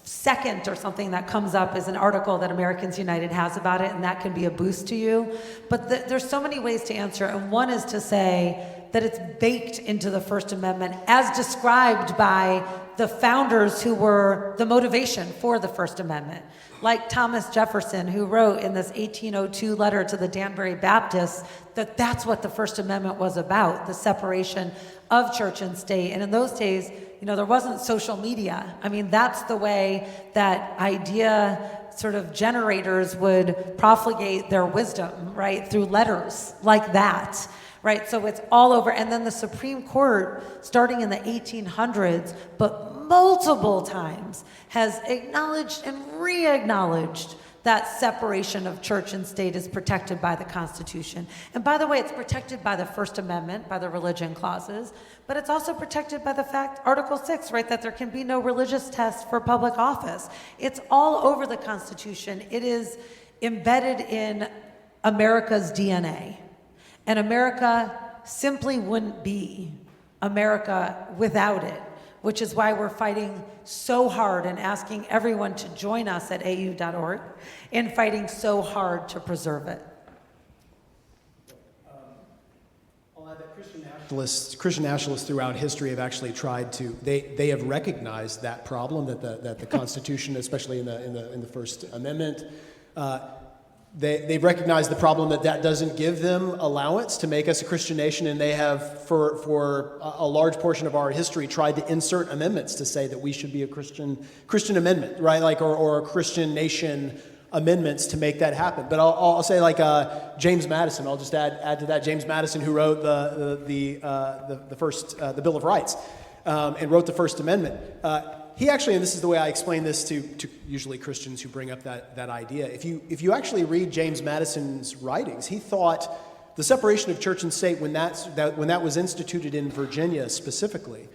second or something that comes up is an article that Americans United has about it, and that can be a boost to you. But there's so many ways to answer, and one is to say that it's baked into the First Amendment as described by the founders who were the motivation for the First Amendment. Like Thomas Jefferson, who wrote in this 1802 letter to the Danbury Baptists that that's what the First Amendment was about, the separation of church and state. And in those days, you know, there wasn't social media. I mean, that's the way that idea sort of generators would profligate their wisdom, right, through letters like that. Right, so it's all over. And then the Supreme Court, starting in the 1800s, but multiple times, has acknowledged and re-acknowledged that separation of church and state is protected by the Constitution. And by the way, it's protected by the First Amendment, by the religion clauses, but it's also protected by the fact, Article 6, right, that there can be no religious test for public office. It's all over the Constitution. It is embedded in America's DNA. And America simply wouldn't be America without it, which is why we're fighting so hard and asking everyone to join us at au.org in fighting so hard to preserve it. I'll add that Christian nationalists throughout history have actually tried to, they have recognized that problem that the Constitution, especially in the First Amendment, they've recognized the problem that doesn't give them allowance to make us a Christian nation, and they have, for a large portion of our history, tried to insert amendments to say that we should be a Christian amendment, right? Like, or a Christian nation amendments to make that happen. But I'll say, like, James Madison. I'll just add to that. James Madison, who wrote the Bill of Rights, and wrote the First Amendment. He actually, and this is the way I explain this to usually Christians who bring up that idea, if you actually read James Madison's writings, he thought the separation of church and state, when that was instituted in Virginia specifically,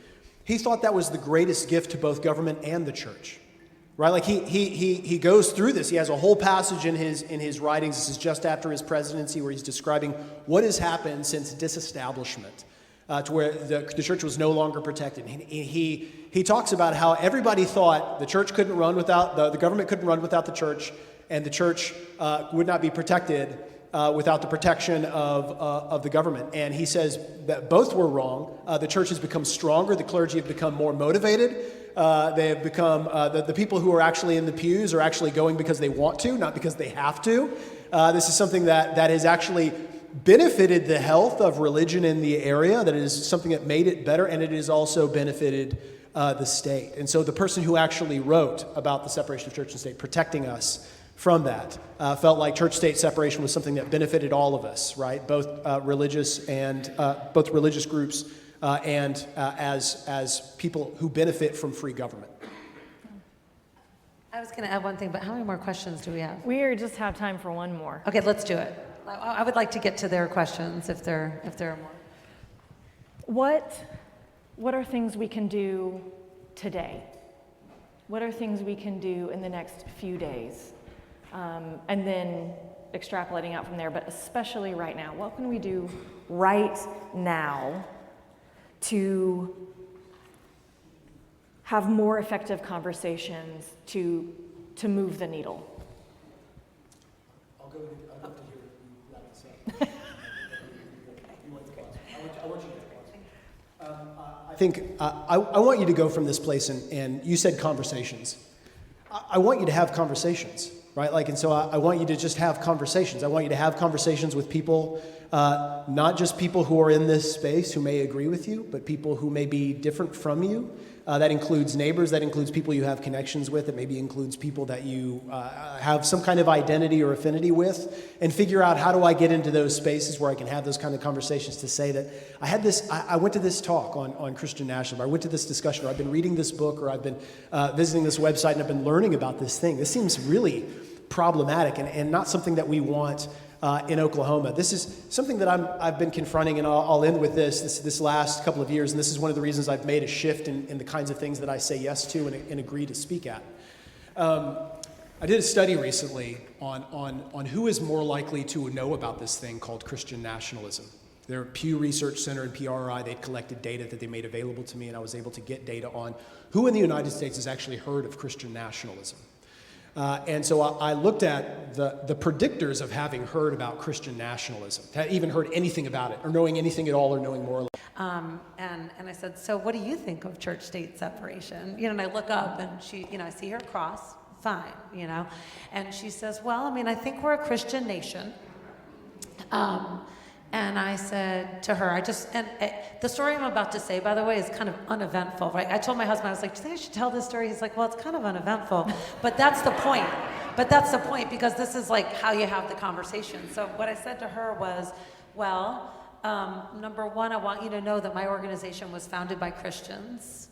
he thought that was the greatest gift to both government and the church, right? Like he goes through this. He has a whole passage in his writings. This is just after his presidency, where he's describing what has happened since disestablishment. To where the church was no longer protected. He talks about how everybody thought the church couldn't run without, the government couldn't run without the church, and the church would not be protected without the protection of the government. And he says that both were wrong. The church has become stronger, the clergy have become more motivated, They have become the people who are actually in the pews are actually going because they want to, not because they have to. This is something that has actually benefited the health of religion in the area, that is something that made it better, and it has also benefited the state. And so the person who actually wrote about the separation of church and state, protecting us from that, felt like church-state separation was something that benefited all of us, right? Both religious groups and as people who benefit from free government. I was going to add one thing, but how many more questions do we have? Just have time for one more. Okay, let's do it. I would like to get to their questions if there are more. What are things we can do today? What are things we can do in the next few days? And then extrapolating out from there, but especially right now. What can we do right now to have more effective conversations to move the needle? I'll go to hear you wrap this up. I want you to I think I want you to go from this place, and you said conversations. I want you to have conversations, right? And so I want you to just have conversations. I want you to have conversations with people, not just people who are in this space who may agree with you, but people who may be different from you. That includes neighbors, that includes people you have connections with, it maybe includes people that you have some kind of identity or affinity with, and figure out, how do I get into those spaces where I can have those kind of conversations to say that I went to this talk on Christian nationalism, I went to this discussion, or I've been reading this book, or I've been visiting this website and I've been learning about this thing. This seems really problematic and not something that we want in Oklahoma. This is something that I've been confronting, and I'll end with this last couple of years, and this is one of the reasons I've made a shift in the kinds of things that I say yes to and agree to speak at. I did a study recently on who is more likely to know about this thing called Christian nationalism. Their Pew Research Center and PRI, they'd collected data that they made available to me, and I was able to get data on who in the United States has actually heard of Christian nationalism. And so I looked at the predictors of having heard about Christian nationalism, had even heard anything about it, or knowing anything at all, or knowing more. And I said, so what do you think of church-state separation? And I look up, and she, I see her cross, fine, And she says, well, I think we're a Christian nation. And I said to her, the story I'm about to say, by the way, is kind of uneventful, right? I told my husband, I was like, do you think I should tell this story? He's like, well, it's kind of uneventful, but that's the point. Because this is how you have the conversation. So what I said to her was, well, number one, I want you to know that my organization was founded by Christians,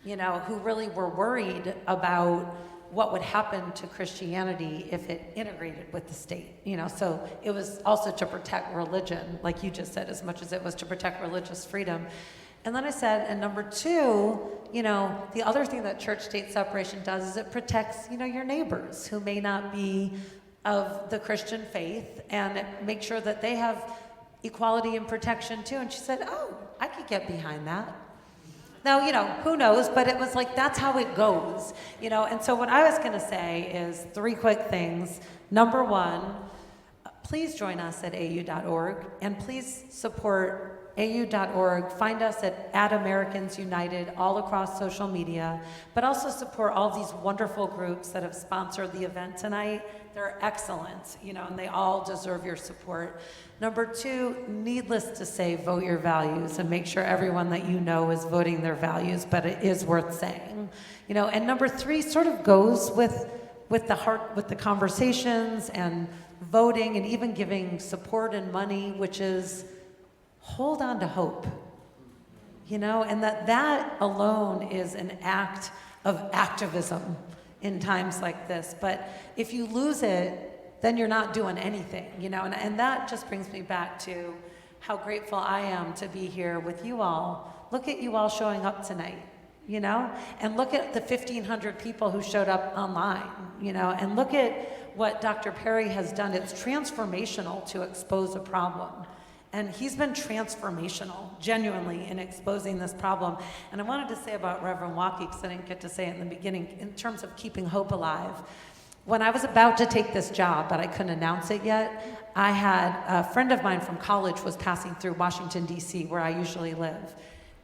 who really were worried about what would happen to Christianity if it integrated with the state, so it was also to protect religion, like you just said, as much as it was to protect religious freedom. And then I said, and number two, the other thing that church-state separation does is it protects, your neighbors who may not be of the Christian faith, and it makes sure that they have equality and protection too. And she said, oh, I could get behind that. Now, who knows, but it was that's how it goes, And so what I was going to say is 3 quick things. Number one, please join us at au.org, and please support au.org. Find us at Americans United all across social media, but also support all these wonderful groups that have sponsored the event tonight. They're excellent, and they all deserve your support. Number two, needless to say, vote your values and make sure everyone that you know is voting their values, but it is worth saying. And number three sort of goes with the heart, with the conversations and voting and even giving support and money, which is hold on to hope. And that alone is an act of activism in times like this. But if you lose it, then you're not doing anything, and that just brings me back to how grateful I am to be here with you all. Look at you all showing up tonight, and look at the 1,500 people who showed up online, and look at what Dr. Perry has done. It's transformational to expose a problem. And he's been transformational, genuinely, in exposing this problem. And I wanted to say about Reverend Walke, because I didn't get to say it in the beginning, in terms of keeping hope alive. When I was about to take this job, but I couldn't announce it yet, a friend of mine from college was passing through Washington, D.C., where I usually live.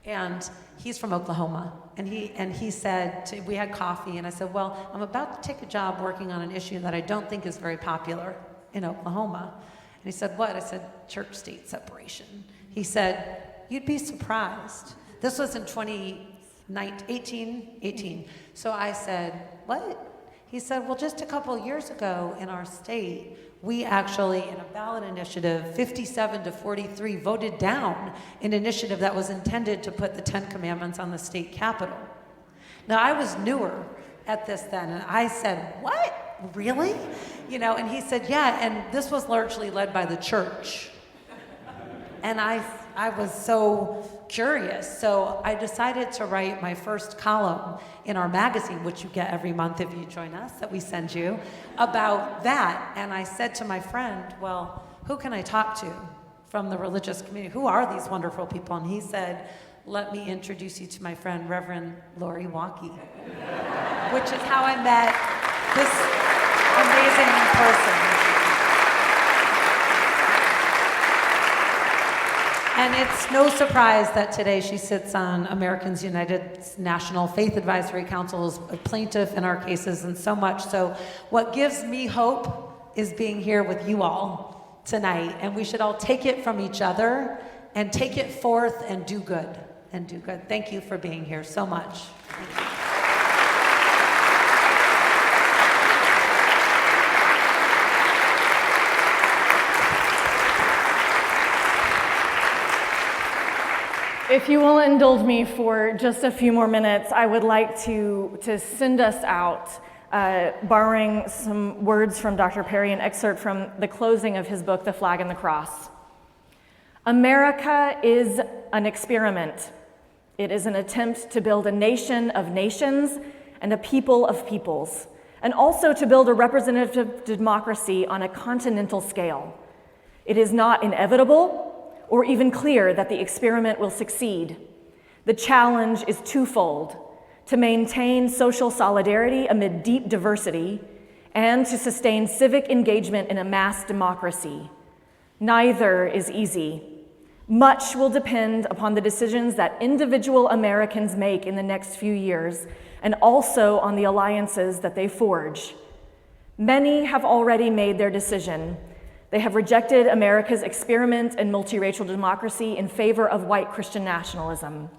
And he's from Oklahoma. And he said, we had coffee, and I said, well, I'm about to take a job working on an issue that I don't think is very popular in Oklahoma. And he said, what? I said, church-state separation. He said, you'd be surprised. This was in 2018. So I said, what? He said, well, just a couple years ago in our state, we actually, in a ballot initiative, 57 to 43, voted down an initiative that was intended to put the 10 Commandments on the state capitol. Now, I was newer at this then, and I said, what? Really? You know, and he said, yeah, and this was largely led by the church. And I was so curious, so I decided to write my first column in our magazine, which you get every month if you join us, that we send you, about that. And I said to my friend, well, who can I talk to from the religious community? Who are these wonderful people? And he said, let me introduce you to my friend, Reverend Lori Walke, which is how I met this amazing person. And it's no surprise that today she sits on Americans United's National Faith Advisory Council as a plaintiff in our cases, and so much. So what gives me hope is being here with you all tonight, and we should all take it from each other and take it forth and do good, and do good. Thank you for being here so much. Thank you. If you will indulge me for just a few more minutes, I would like to send us out, borrowing some words from Dr. Perry, an excerpt from the closing of his book, The Flag and the Cross. America is an experiment. It is an attempt to build a nation of nations and a people of peoples, and also to build a representative democracy on a continental scale. It is not inevitable or even clear that the experiment will succeed. The challenge is twofold: to maintain social solidarity amid deep diversity and to sustain civic engagement in a mass democracy. Neither is easy. Much will depend upon the decisions that individual Americans make in the next few years, and also on the alliances that they forge. Many have already made their decision. They have rejected America's experiment in multiracial democracy in favor of white Christian nationalism.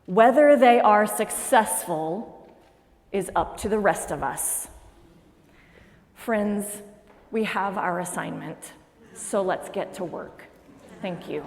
Whether they are successful is up to the rest of us. Friends, we have our assignment, so let's get to work. Thank you.